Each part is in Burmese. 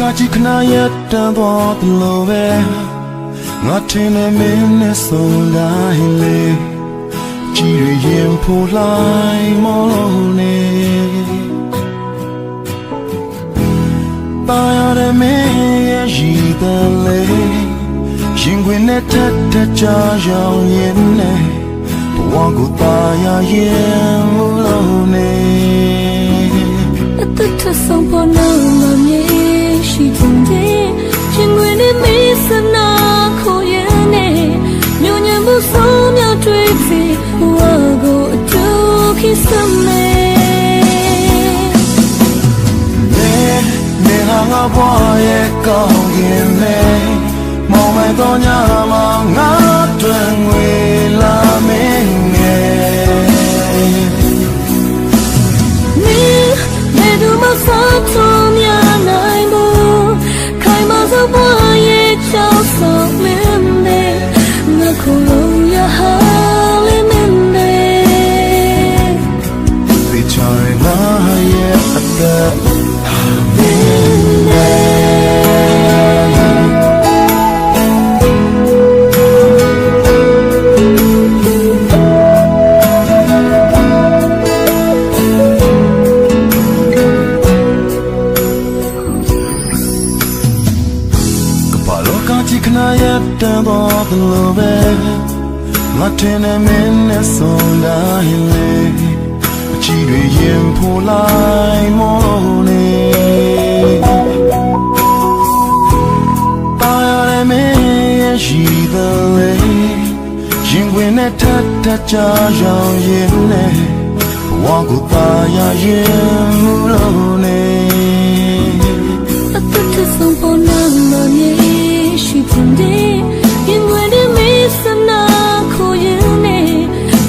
Kaji kana yetta bo lobe Ngatine minne sola hile Jiri yin po lai molone Bayare me yi de le Yingwine tete ja yang yin ne Bwagu ta ya yin molone Atata sampo na mami shi tunde Yingwine me sana ko yene Nyonya bu so mya twe fi Bwagu atu ki same Nga boye kong yeme Mong mai to nya ma nga tuen we la menge Me du ma sa to mya nai mo Kai ma sa boye chao so mende Nga ko lo ya ha le mende Di chai na ye atta Matene minne sonda hile Chiri yin po lai molone Bayare me yi de le Yingwine tete ja yang yin ne Wagu ta ya yin molone Atata sampo na mami shi tunde Yingwine me sana ko yene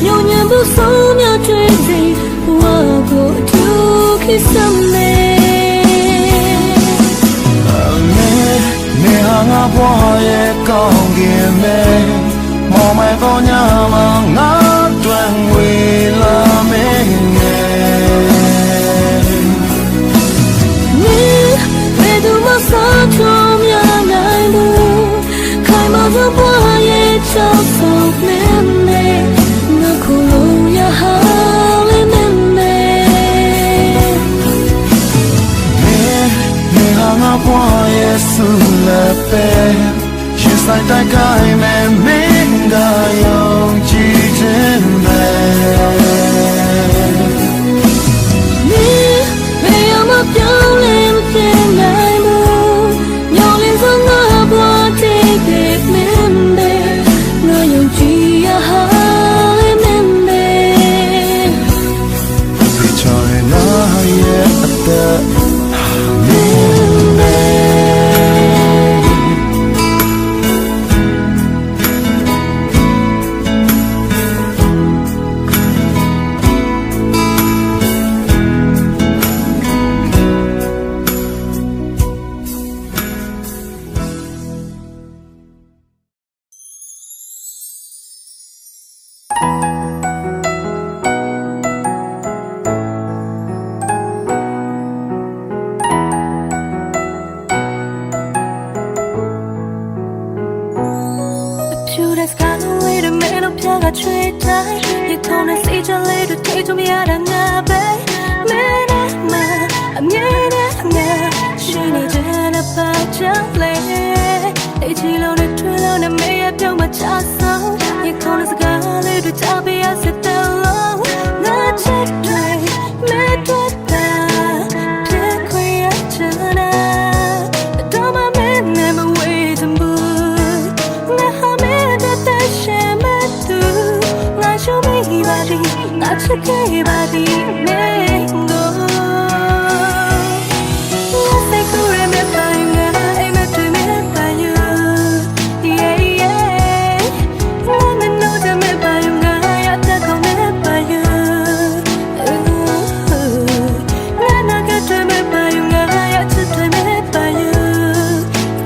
Nyonya bu so mya twe fi Bwagu atu ki same Me hanga boye kong yeme Mong mai to nya ma nga tuen we la menge Me du ma sa to mya nai mo Kai ma sa boye chao so mende Nga ko lo ya ha le mende Me hanga boye su le pe Yin sai tai kai me minga yong ji jin me Me ya ma pyao le mpe nai mo Nyo le sa nga bwa te te mende Nga yong ji ya ha le mende Di chai na ye atta Trade time, you gonna see your little take to me out of my bay. Man, I'm getting she needed a patch of lay. It's alone, it's alone, and may have done my child so. You gonna see a little tabby as it alone. Not check trade, made what that. Take way up tonight. I don't mind me, never wait and boo. Now I'm in that shame. Show me body, not your gay body, mango. Yes, I could remember you, I'm a to remember you. Yeah, yeah. Wanna know the remember you, I have to remember you. When I get to remember you, I have to remember you.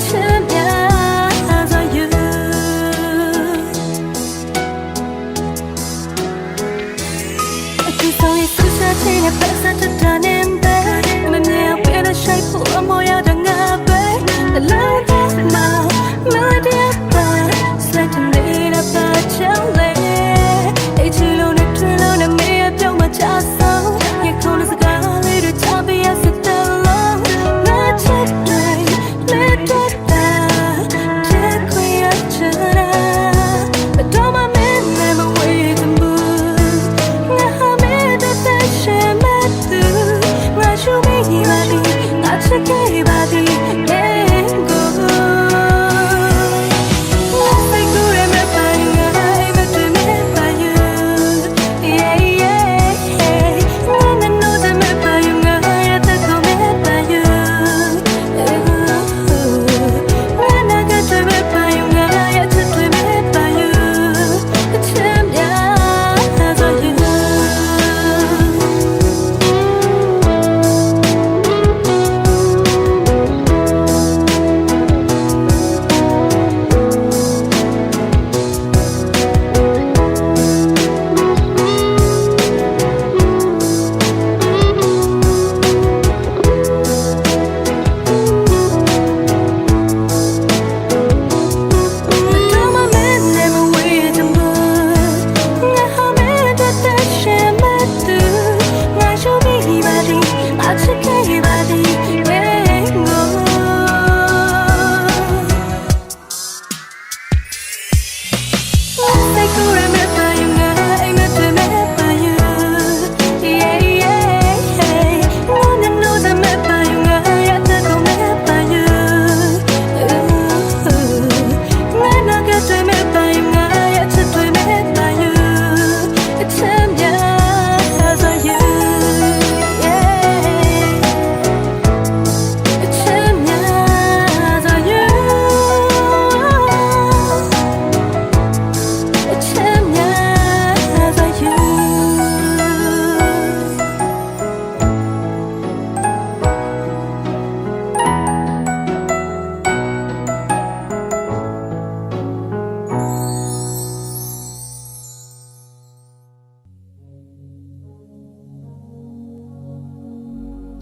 Champions are you. So it's such a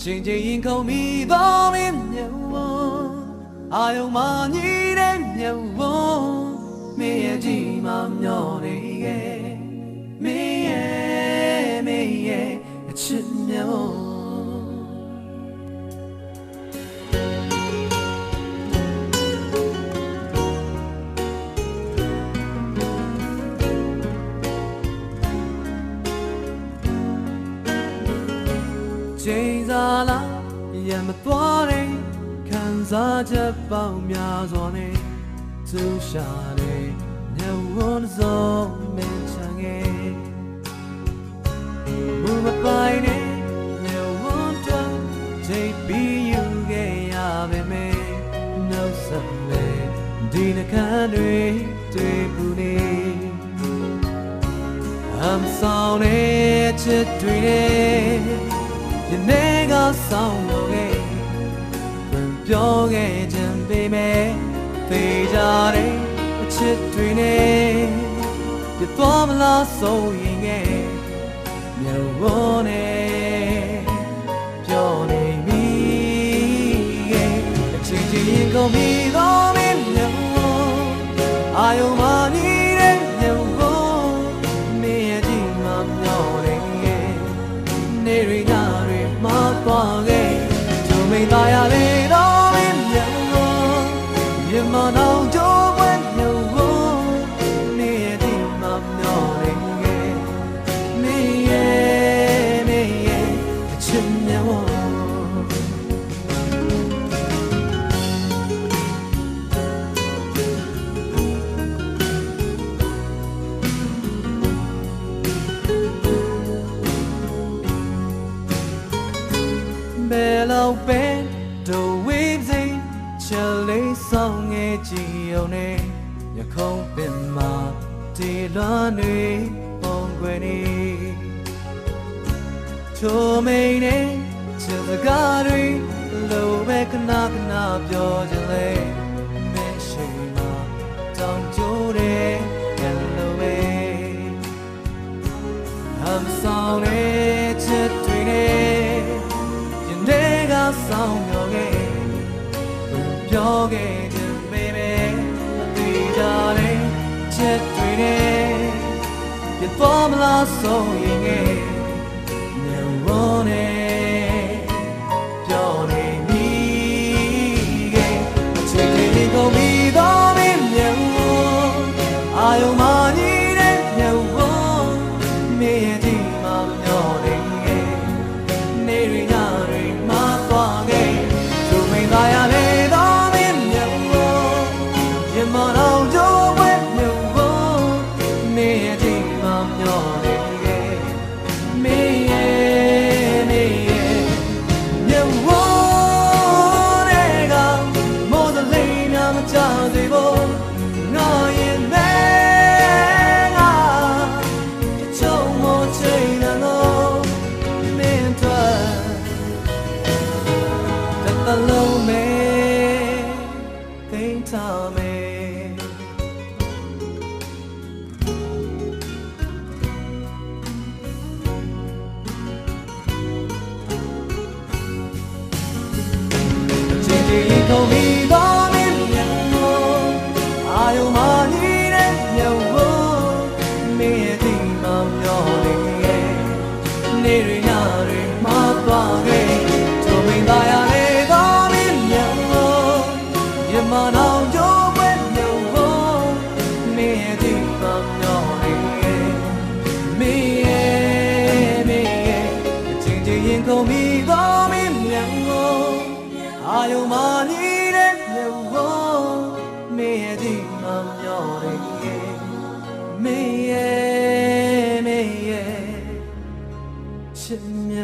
ချင်းချင်းရင်ခုန်မိသောမင်းမြတ်ဝအာယုံမညီတဲ့မြတ်ဝမင်းရဲ့ကြည်မမျောနေရဲ့မင်းရဲ့အချစ်မြတ်ဝချိန်စားလာရမသွားတဲ့ခံစားချက်ပေါင်းများစွာနဲ့သူရှာတဲ့ညဝန်စုံမင်းချငယ်မူမပိုင်နဲ့ညဝန်တော့ချိန်ပြီးယူခဲ့ရပေမဲ့နှုတ်ဆက်မဲ့ဒီနှခမ်းတွေတွေ့ဘူးနေI'm sorry ချစ်တွေယနေ့ကဆောင်လို့ခဲ့ပြောခဲ့ခြင်းပေမဲ့သိကြတဲ့အချစ်တွေနဲ့ပြသွားမလားဆိုရင်ငယ်မြတ်ဝန်းနဲ့ပြောနေပြီအချင်းချင်းရင်ကုန်ပြီတော့မင်းမြတ်ဝန်းအာယုံမနေတဲ့မြတ်ဝန်းမင်းရဲ့ဒီမှာမျောနေနေရညတွေမှာသွားခဲ့ကြုံမိသားရလေတော့မင်းမြတ်ဝန်းရမနောင်ကြိုးပွဲမြတ်ဝန်းနေရဒီမှာမျောနေခဲ့မင်းရဲ့အချစ်မြတ်ဝန်းဘယ်လောက်ပဲတို့ဝေးစိချက်လေးဆောင်ငယ်ကြည့်အောင်နဲ့ရခုံးပင်မှာဒီလွမ်းတွေပုံကွယ်နေချိုမိန်နဲ့ချက်စကားတွေလိုပဲခဏခဏပြောကြလေမရှိမှတောင်းကြိုးတယ်လိုပဲ I'm sorry ချက်တွေနဲ့내가 싸우며 벽에 든 baby 뒤자래 채twe네 예뻐라 소잉에 내 원해 변해 니게 책임이고 믿음이 명원 아유만이 내 명원 미에지 맘녀네 내리냐 I am a darling, you might know your way, you won't need him on your me, you won't go more than lane. I'm a child, they won't know in there. It's so much I know, meant to alone me. Tell me Gigi told me don't I am money and you me a thing of your near my body told me that I don't you man out your Call me the I am money that you want me a deep of your me chimney.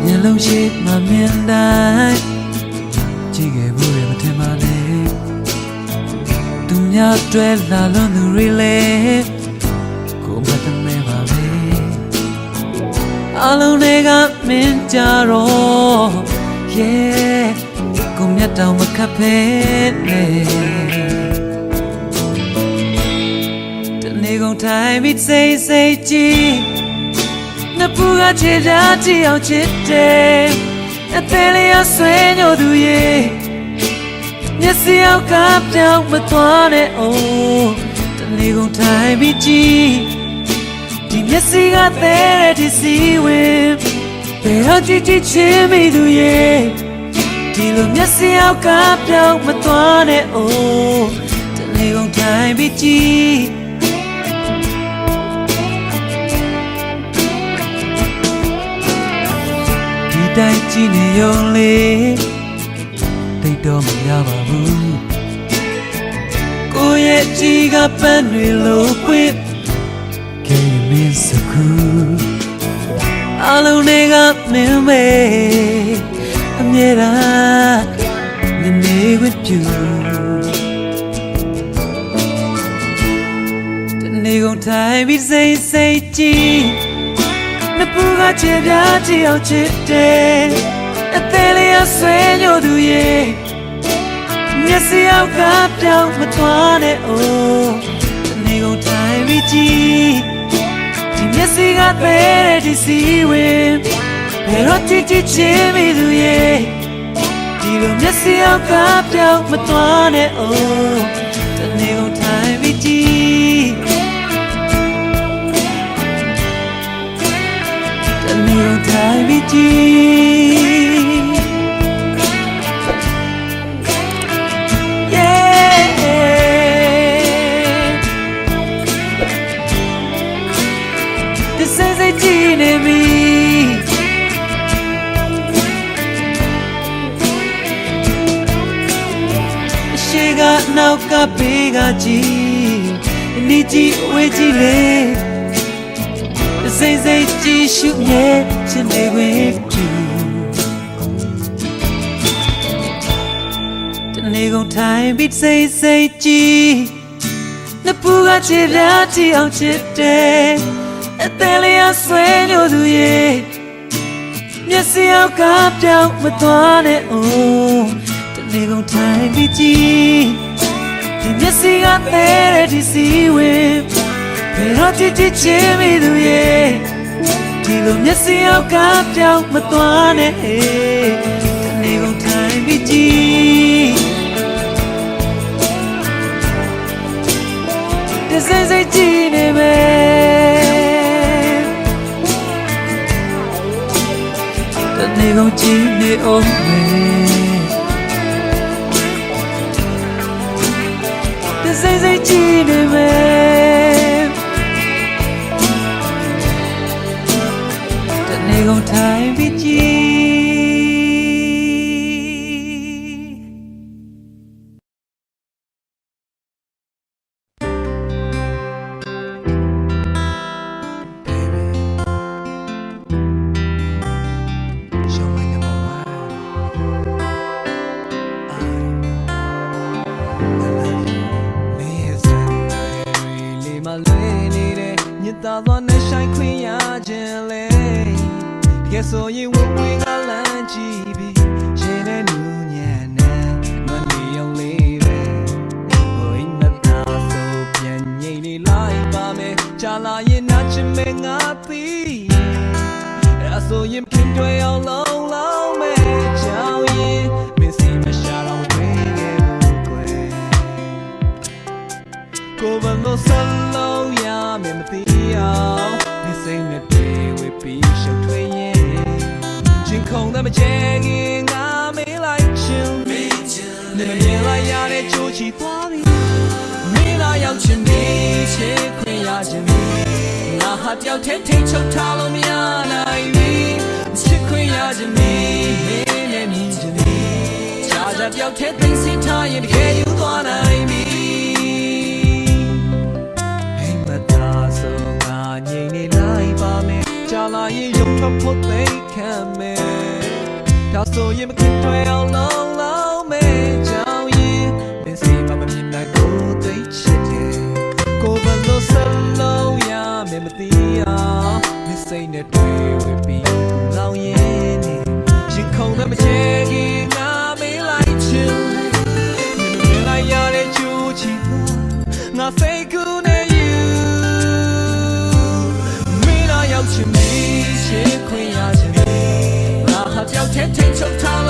Yellow sheet, my midnight. Jiggy, worry, but him on it. Do not dread, I learn to relay. Go back and never be. Alone, they got me, Jaro. yeah ကိုမြတ်တောင်မခတ်ဖဲနဲ့တနေ့ကုန်ထိုင်ပြီးစိတ်စိတ်ကြည့်နှစ်ပူကချေတာကြည့်အောင်ချစ်တယ်အသေးလေးအဆွေညို့သူရဲ့မျက်စိအောက်ကပြောင်းမသွားနဲ့အိုးတနေ့ကုန်ထိုင်ပြီးကြည့်ဒီမျက်စိကသေးတဲ့ဒီစီဝင်ဘယ်တော့ကြည့်ကြည့်ချင်းမိသူရဲ့ဒီလိုမျက်စိအောက်ကပြောင်းမသွားနဲ့အိုးတနေ့ကုန်ထိုင်ပြီးကြည့်ဒီတိုင်းကြည့်နေရုံလေးတိတ်တော့မရပါဘူးကိုရဲ့ကြည်ကပန်းတွေလိုပွင့်ခဲ့မင်းစကူအလုံးတွေကမင်းမေအမြဲတမ်းနေဝတ်ပြူတနေ့ကုန်ထိုင်ပြီးစိတ်စိတ်ကြည့်နှစ်ပူကချေပြားကြည့်အောင်ချစ်တယ်အသေးလေးအဆွေညို့သူရဲ့မျက်စိအောက်ကပြောင်းမသွားနဲ့အိုးတနေ့ကုန်ထိုင်ပြီးကြည့်ဒီမျက်စိကသေးတဲ့ဒီစီဝင်ဘယ်တော့ကြည့်ကြည့်ချင်းမိသူရဲ့ဒီလိုမျက်စိအောက်ကပြောင်းမသွားနဲ့အိုးတနေ့ကုန်ထိုင်ပြီးကြည့်တနေ့ကုန်ထိုင်ပြီးကြည့်ကြည့်နေပြီအရှိကနောက်ကပေးကကြည့်ဒီကြည့်ဝေးကြည့်လေစိတ်စိတ်ကြည့်ရှုမြဲချင်နေခွင့်ပြုတနေ့ကုန်ထိုင်ပြီးစိတ်စိတ်ကြည့်နှစ်ပူကချေပြားကြည့်အောင်ချစ်တယ်အသေးလေးအဆွေညို့သူရဲ့မျက်စိအောက်ကပြောင်းမသွားနဲ့အိုးတနေ့ကုန်ထိုင်ပြီးကြည့်ဒီမျက်စိကသေးတဲ့ဒီစီဝင်ဘယ်တော့ကြည့်ကြည့်ချင်းမိသူရဲ့ဒီလိုမျက်စိအောက်ကပြောင်းမသွားနဲ့တနေ့ကုန်ထိုင်ပြီးကြည့်ဒီစိတ်စိတ်ကြည့်နေမယ်တနေ့ကုန်ကြည့်နေအောင်မယ်ဒီစိတ်စိတ်ကြည့်နေမယ်တနေ့ကုန်ထိုင်ပြီးကြည့်သာသောနဲ့ဆိုင်ခွင့်ရခြင်းလေတကယ်ဆိုရင်ဝဝေးကလမ်းကြည့်ပြီးရှင်နဲ့နူးညံ့နဲ့မနေအောင်လေးပဲဘိုးမသာဆိုပြန်ငိမ့်နေလိုက်ပါမယ်ကြာလာရင်နာချင်မဲ့ငါပြီးအဲ့ဆိုရင်ခင်တွေအောင်လုံးလုံးမဲ့ကြောင်ရင်မင်းစိမရှာတော့ဝေးခဲ့ဘူးကွယ်ကိုဘလို့စလုံးရမယ်မသိအောင်မင်းစိနဲ့တွေ့ဝေးပြီးရှုပ်ထွေးရင်ချင်းခုန်တဲ့မကျဲခင်ငါမေးလိုက်ချင်နေမမြင်လိုက်ရတဲ့ကြိုးချီသွားပြီမင်းလာရောက်ချင်ပြီးချစ်ခွင့်ရခြင်းငါဟာတယောက်တည်းထိတ်ချုပ်ထားလို့မရနိုင်ဘူးချစ်ခွင့်ရခြင်းမင်းနဲ့မြင်ခြင်းကြာကြာတယောက်တည်းသိစိတ်ထားရင်တကယ်ယူသွားနိုင်ပြီငြိမ်နေလိုက်ပါမယ်ကြာလာရင်ရုံထွက်ဖို့သိခံမယ်ဒါဆိုရင်မခင်တွေအောင်လုံးလုံးမဲ့ကြောင်ရင်မင်းစီမမမြင်နိုင်ကိုသိချစ်တယ်ကိုဘလို့စလုံးရမယ်မသိအောင်မင်းစိတ်နဲ့တွေ့ဝေးပြီးလောင်ရင်ရင်ခုန်တဲ့မချေ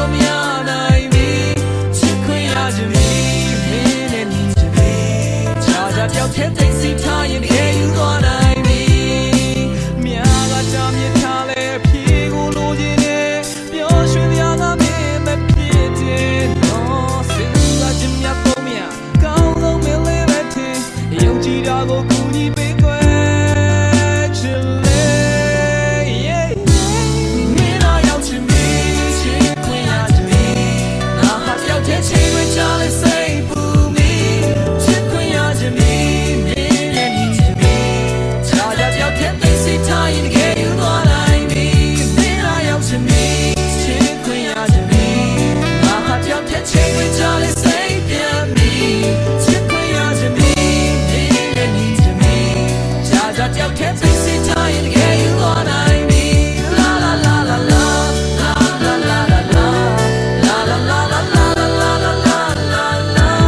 လို့မရနိုင်ပြီချစ်ခွင့်ရခြင်းမင်းနဲ့ညီခြင်းမင်းချာချာပြောက်တဲ့သိစီထားရင်တကယ်ယူသွားနိုင်ပြီမြာကတာမြင်ထားလဲဖြေကိုလိုချင်တယ်ပျော်ရွှင်ရတာမင်းမဖြစ်တယ်တော့စဉ်းစားခြင်းများပုံမြကောင်းဆုံးမင်းလေးပဲထင်ယုံကြည်တာကိုကူညီပေးခွင့်ချစ်လေမင်းတော့ရောက်ချင်ပြီချစ်ခွင့်ရခြင်းငါဟာပြောက်တဲ့ချိန်တွေချလဲစိတ်ပူမိချစ်ခွင့်ရခြင်းမင်းနဲ့ညီခြင်းချာချာပြောက်တဲ့သိစိတ်ထားရင်တကယ်ယူသွားနိုင်ပြီမင်းတော့ရောက်ချင်ပြီချစ်ခွင့်ရခြင်းငါဟာပြောက်တဲ့ချိန်တွေချလဲစိတ်ပြန်မိချစ်ခွင့်ရခြင်းမင်းနဲ့ညီခြင်းချာချာပြောက်တဲ့သိစိတ်ထားရင်တကယ်ယူသွားနိုင်ပြီလာလာလာလာလာလာလာလာလာလာလာလာလာလာလာလာလာ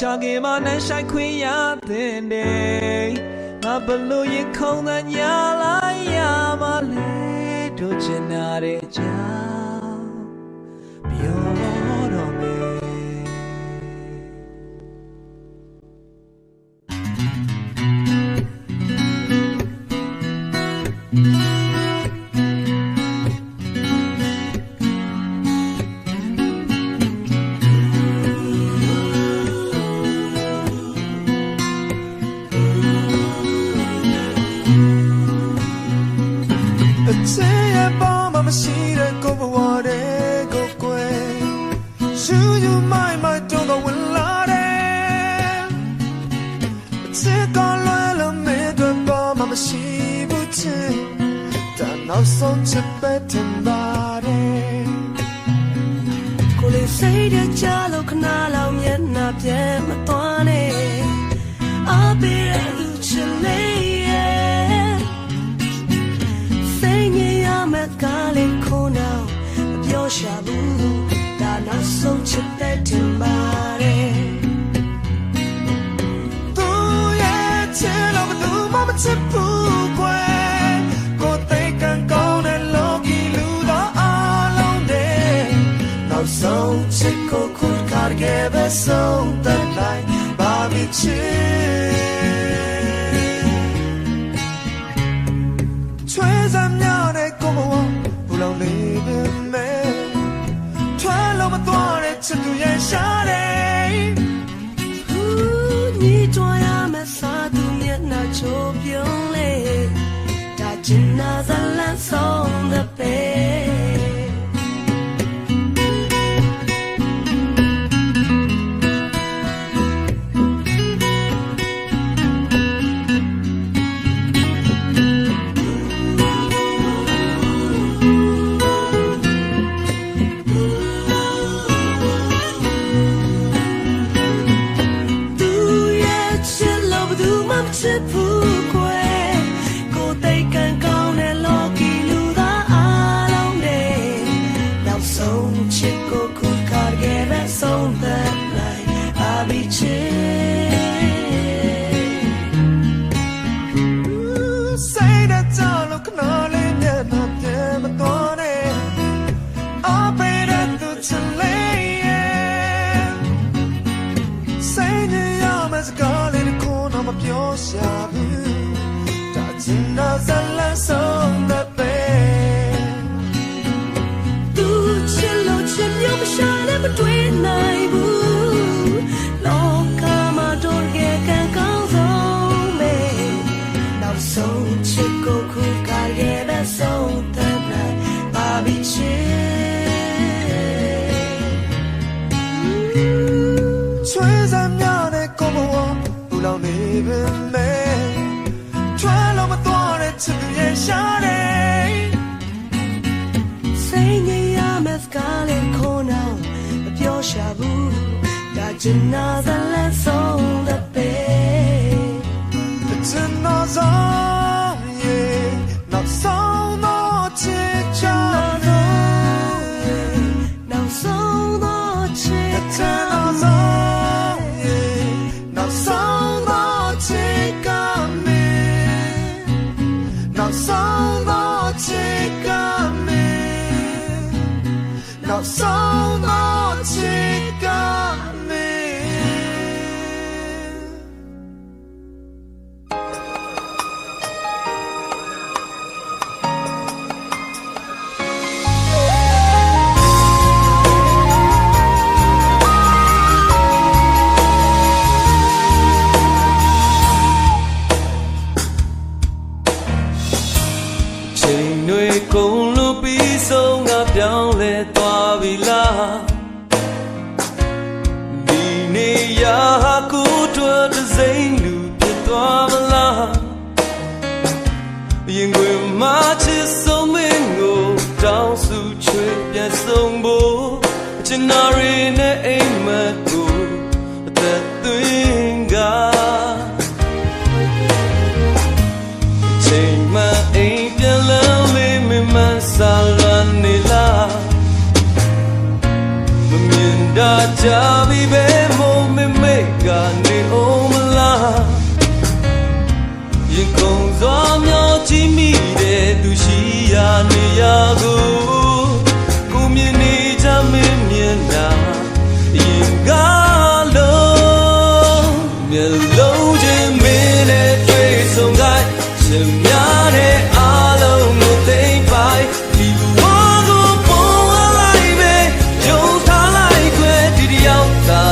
ကြောင်ကင်မနဲ့ဆိုင်ခွင့်ရတဲ့နေ့ငါဘလို့ရင်ခုန်တဲ့ညာလိုက်ရမလဲတို့ချင်တဲ့အကြောင်းပြောတော့မယ်ချစ်ရပါမရှိတဲ့ကိုဘဝတဲ့ကိုကွယ်ရှူယူမိုင်းမိုင်းတော့ဝင်လာတယ်ချစ်ကလွယ်လို့မင်းတို့ပါမရှိဘူးချစ်တနောက်ဆုံးချစ်ပဲတင်ပါတယ်ကိုလေးစိတ်တဲ့ချလို့ခဏလောက်မျက်နှာပြဲမသွားနဲ့အဘေးရလူချစ်လေးကားလေးခုနောင်မပြောရှာဘူးဒါနောက်ဆုံးချစ်တဲ့တင်ပါတယ်သူရဲ့ချစ်လို့ဘယ်သူမှမချစ်ဘူးကွယ်ကိုယ်သိကန်ကောင်းတဲ့လောကီလူသားအလုံးတဲ့နောက်ဆုံးချစ်ကိုခုကားခဲ့ပဲဆုံးတဲ့နိုင်ဘာမချစ်ချွေးစမ်းများတဲ့ကိုမဝလောင်လေးပဲမဲ့ထွားလို့မသွားတဲ့ချစ်သူရဲ့ရှားတယ်ညီတွားရမယ်စားသူမျက်နှာချိုးပြုံးလေဒါချင်နာဇလန်ဆုံးတဲ့ပဲချစ်ဘူးကွယ်ကိုယ်သိကန်ကောင်းတဲ့လောကီလူသားအလုံးနဲ့နောက်ဆုံးချစ်ကိုခုကားခဲ့တဲ့ဆုံးသက်လိုက်အဘိချစ်စိတ်နဲ့ကြောက်လို့ခဏလေးမျက်နှာပြဲမသွားနဲ့အဘေးတဲ့သူချစ်လေးစိတ်နဲ့ရမယ်စကားလေးမပြောရှာဘူးဒါချင်တာဇလန်ဆုံးတဲ့ပဲသူချစ်လို့ချစ်မျိုးမရှာနဲ့မတွေ့နိုင်ဘူးလောကမှာတော့ရဲ့ကံကောင်းဆုံးပဲနောက်ဆုံးချစ်ကိုခုကားရဲ့ပဲဆုံးတဲ့နိုင်ဘာပြီးချစ်ချွေးစမ်းများတဲ့ကိုမဝလောင်နေပဲမဲ့ထွားလို့မသွားတဲ့ချစ်သူရဲ့ရှားတယ်စိတ်ငြိမ်ရမယ်စကားလေးခေါ်နောင်မပြော ရှာဘူးဒါကျင်နာစလက်ဆုံးတဲ့ပဲ It's in our zone, yeah. Not so much each other. Now so much It's in our zone, yeah. Not so much each other. Not so much each other. Not so much each other.ချိန်တွေကုန်လို့ပြီးဆုံးငါပြောင်းလဲသွားပြီလားဒီနေရာကိုတွေ့တဲ့စိမ့်လူဖြစ်သွားမလားရင်ခွင်မှာချစ်ဆုံးမင်းကိုတောင်းစုချွေပြန်ဆုံးဖို့အချင်နာရီနဲ့အိမ်မက်ကိုအသက်သွင်းကချိန်မှအိမ်ပြန်လန်းလေးမမှန်စာလန်းနေလားမမြင်တာကြပြီပဲမို့မေကနေအောင်မလားရင်ကုန်စွာမျောကြည့်မိတဲ့သူရှိရာနေရာကိုကိုမြင်နေကြမင်းမြင်တာရင်ကားလုံးမျက်လုံးချင်းမင်းနဲ့တွေ့ဆုံတိုင်းရှင်များတဲ့အားလုံးကိုသိမ့်ပိုက်ဒီလူဝါကိုပုံလိုက်ပဲယုံထားလိုက်ခွဲဒီတယောက်သာ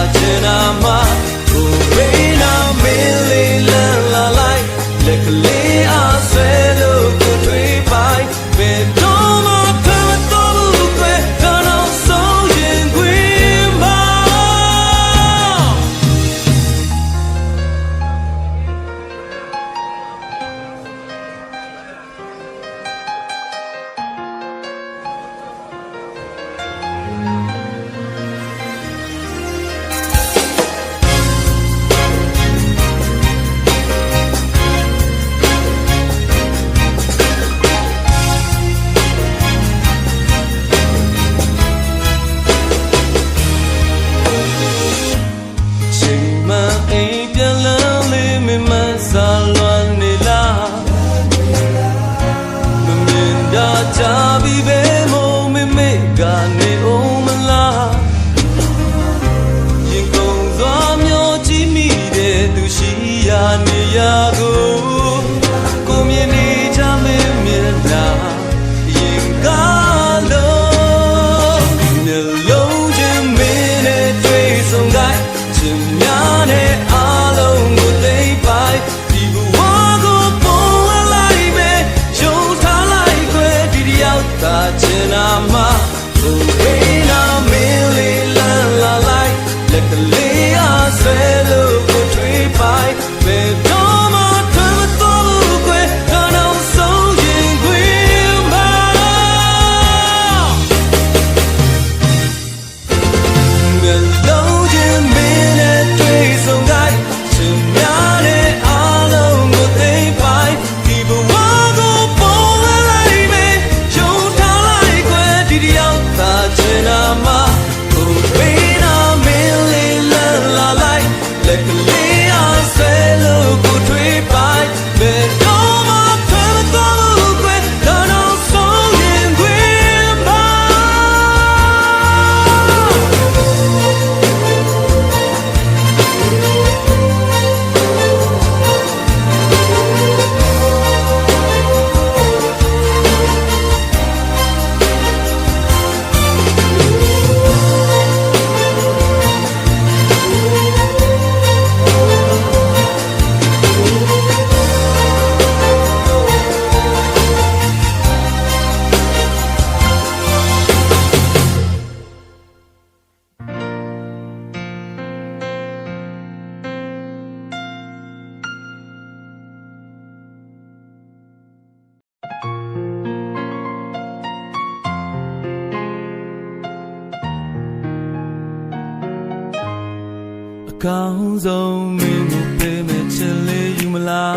ကောင်းဆုံးမင်းကိုပေးမဲ့ချစ်လေးယူမလား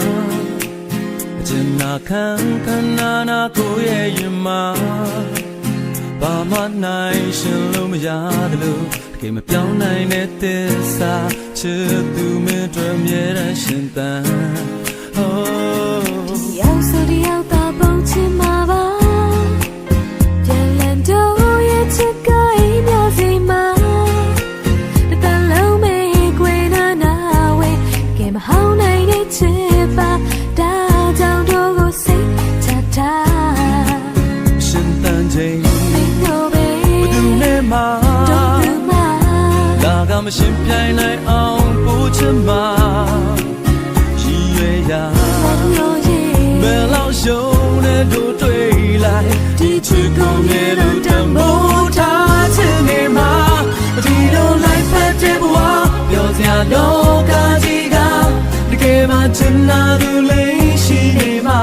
အကျဉ်းနာခံနာကိုရဲ့ရင်မှာဘာမှနိုင်ရှင်လို့မရတယ်လို့တကယ်မပြောင်းနိုင်တဲ့သစ္စာချစ်သူမင်းတို့မြဲတမ်းရှင်သန် ရောက်စရရောက်တာပုံချင်မှာပါပြန်လည်တော့ရဲ့ချစ်ကိုင်းမြစီမှာတလုံးမေကွေနာဝဲကဲမဟောင်းနိုင်တဲ့ချစ်ပါဒါကြောင့်တော့ကိုစိတ်ချတာရှင်သန်ချိန်မင်းတို့ပဲဘယ်သူနဲ့မှလာကမရှင်ပြိုင်နိုင်အောင်ပို့ချင်မှာရည်ရွယ်ရာဘယ်လောက်ရှုံးနေတို့တွေ့လိုက်ဒီချစ်ကိုမြဲလို့တမိုးထားချင်နေမှာဒီလိုလိုက်ဖက်တဲ့ဘဝပြောစရာလောကကြီးကတကယ်မှချင်နာသူလေးရှိနေမှာ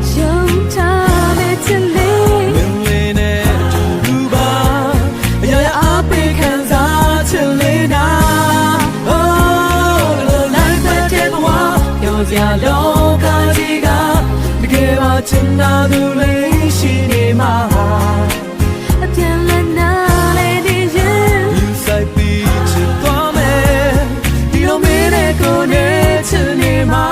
ရှုံးထားတဲ့ချစ်လေးမင်းလေးနဲ့တူတူပါအရာရာအပိခံစားချင်လေးနာဒီလိုလိုက်ဖက်တဲ့ဘဝပြောစရာလောချင်နာသူလေးရှိနေမှာအပြန်လည်နာလေးဒီရင်ယူဆိုင်ပြီးချစ်သွားမယ်ဒီလိုမင်းနဲ့ကိုယ်နဲ့ချင်နေမှာ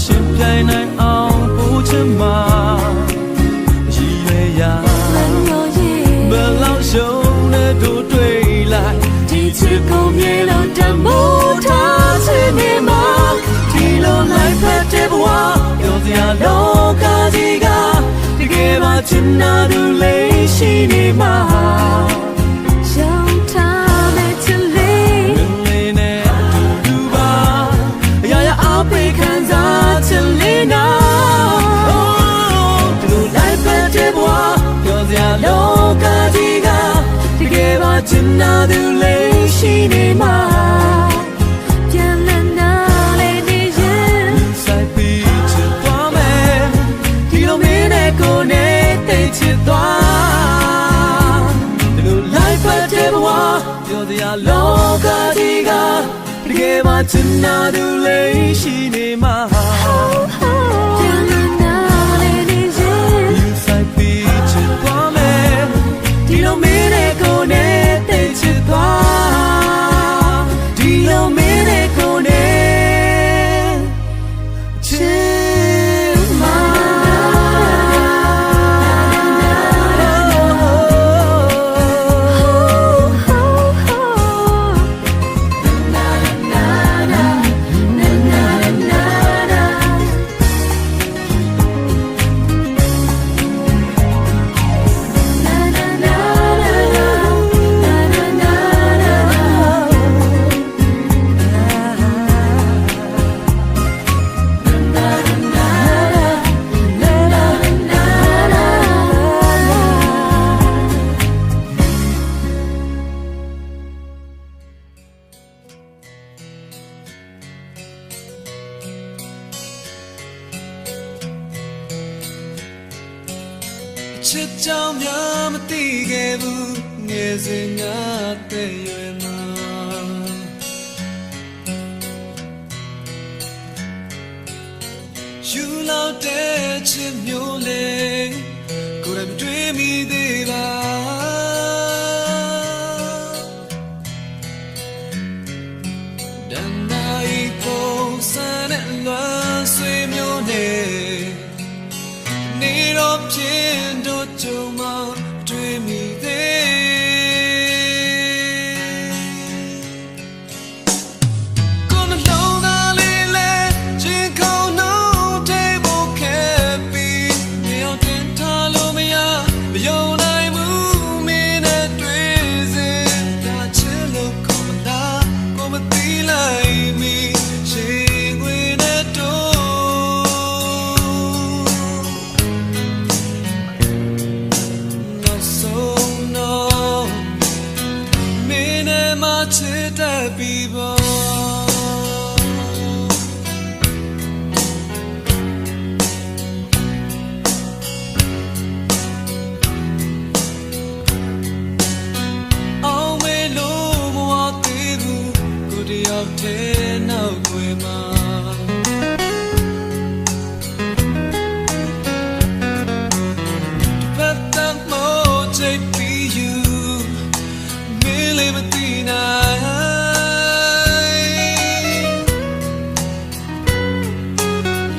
ရှင်ပြိုင်နိုင်အောင်ပို့ချင်မှာရည်ရွယ်ရာဘယ်လောက်ရှုံးနေတို့တွေ့လိုက်ဒီချစ်ကိုမြဲလို့တမိုးထားချင်နေမှာဒီလိုလိုက်ဖက်တဲ့ဘဝပြောစရာလောကကြီးကတကယ်မှချင်နာသူလေးရှိနေမှာရှုံးထားတဲ့ချစ်လေးမင်းလေးနဲ့တူတူပါအရာရာအပိခံစားချင်လေးနာဒီလိုလိုက်ဖက်တဲ့ဘဝပြောစရာလောကကြီးကတကယ်မှချင်နာသူလေးရှိနေမှာပြန်လည်နာလေးဒီရင်ဆိုင်ပြီးချစ်သွားမယ်ဒီလိုမင်းနဲ့ကိုယ်နဲ့သိချစ်သွားဒီလိုလိုက်ဖက်တဲ့ဘဝပြောစရာလောကကြီးကတကယ်မှချင်နာသူလေးရှိနေမှာပြန်လည်နာလေးဒီရင်ယူဆိုင်ပြီးချစ်သွားမယ်ဒီလိုမင်းနဲ့ကိုယ်နဲ့သိချစ်သွားဒီလိုမင်းနဲ့ကိုယ်နဲ့ချစ်မှာချစ်ကြောင်များမသိခဲ့ဘူးငယ်စဉ်ငါတဲ့ရွယ်မှာယူလောက်တဲ့ချစ်မျိုးလေးကိုယ်တိုင်တွေ့မိသေးပါဒဏ္ဍာရီပုံစံနဲ့လွမ်းဆွေမျိုးနဲ့နေတော့ပြင်းတို့ကြုံမှတွေ့မိသေး ချစ်တဲ့ပြီးပေါ်တဲ့နောက်ွယ်မှာပတ်သက်မို့ချိတ်ပြီးယူမင်းလေးမသိနိုင်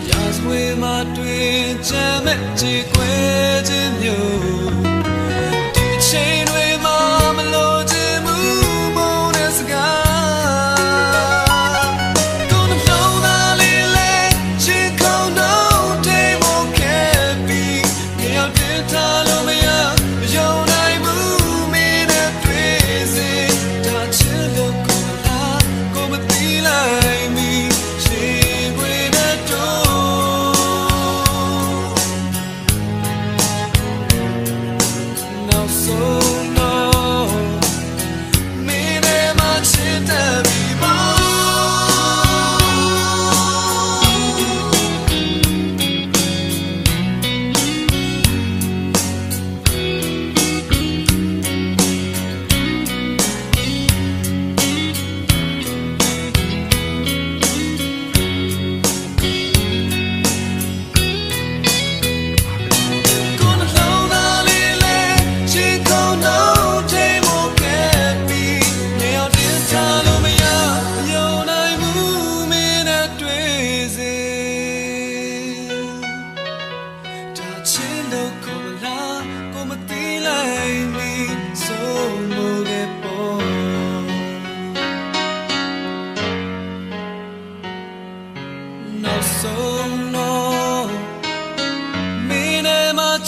ရာဇဝေမှာတွင်ချမ်းမဲ့ချေခွဲခြင်းမျိုးဒီချိန်တွေမှာမလို့ခြင်းမူမုန်းတဲ့စကား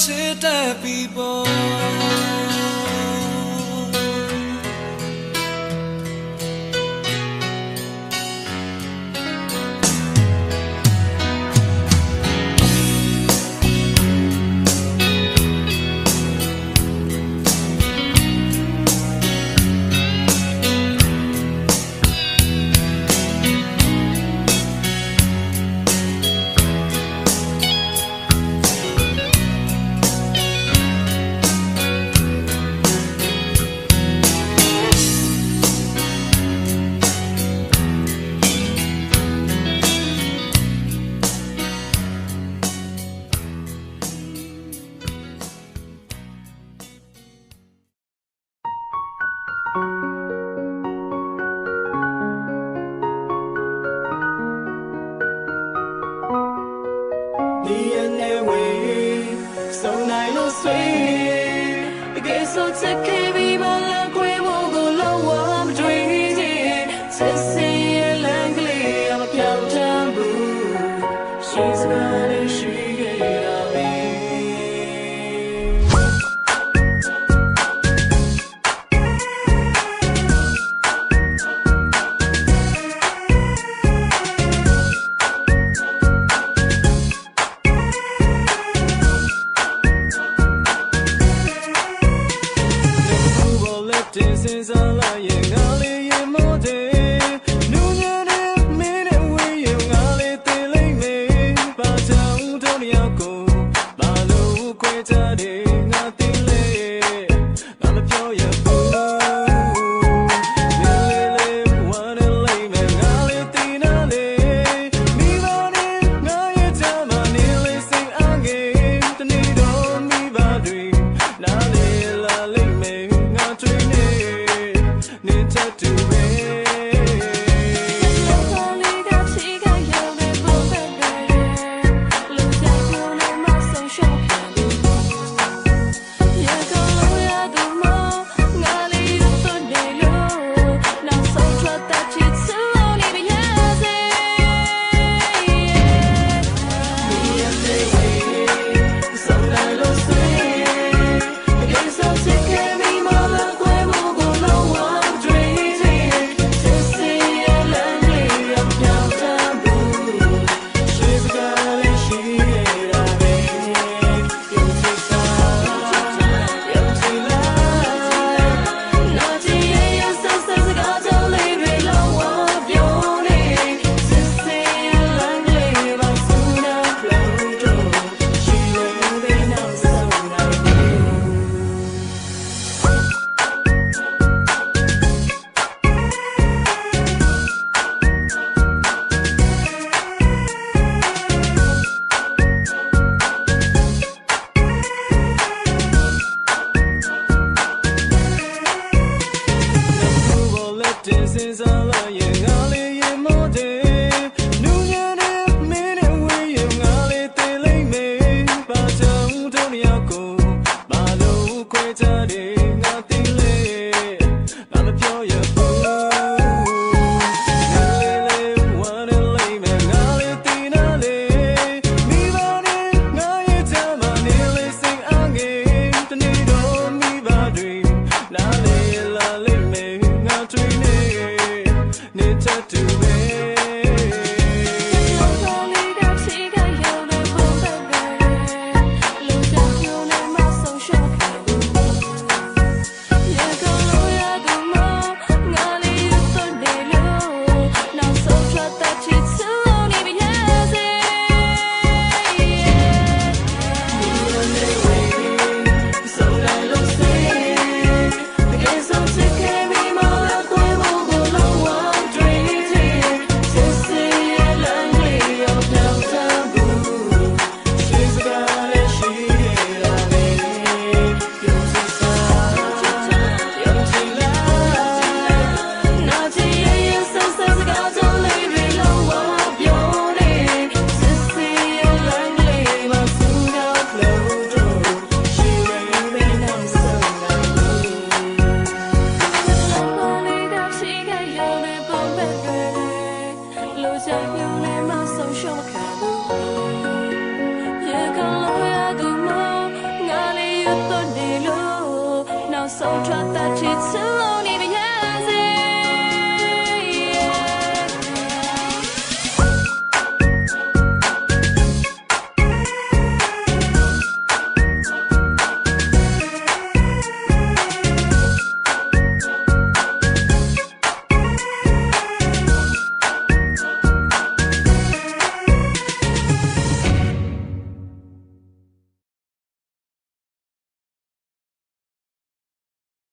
ချစ်တဲ့ပြီးပေါ် လာရဲ့ငါလေးရင်မောတယ်နူညံ့တဲ့မင်းနဲ့ဝေးရင်ငါလေးတင်လိုက်မယ်ဘာကြောင့်တို့နှစ်ယောက်ကိုဘာလို့ခွဲခြားတယ်ငါတင်လေငါမပြောရဘူး想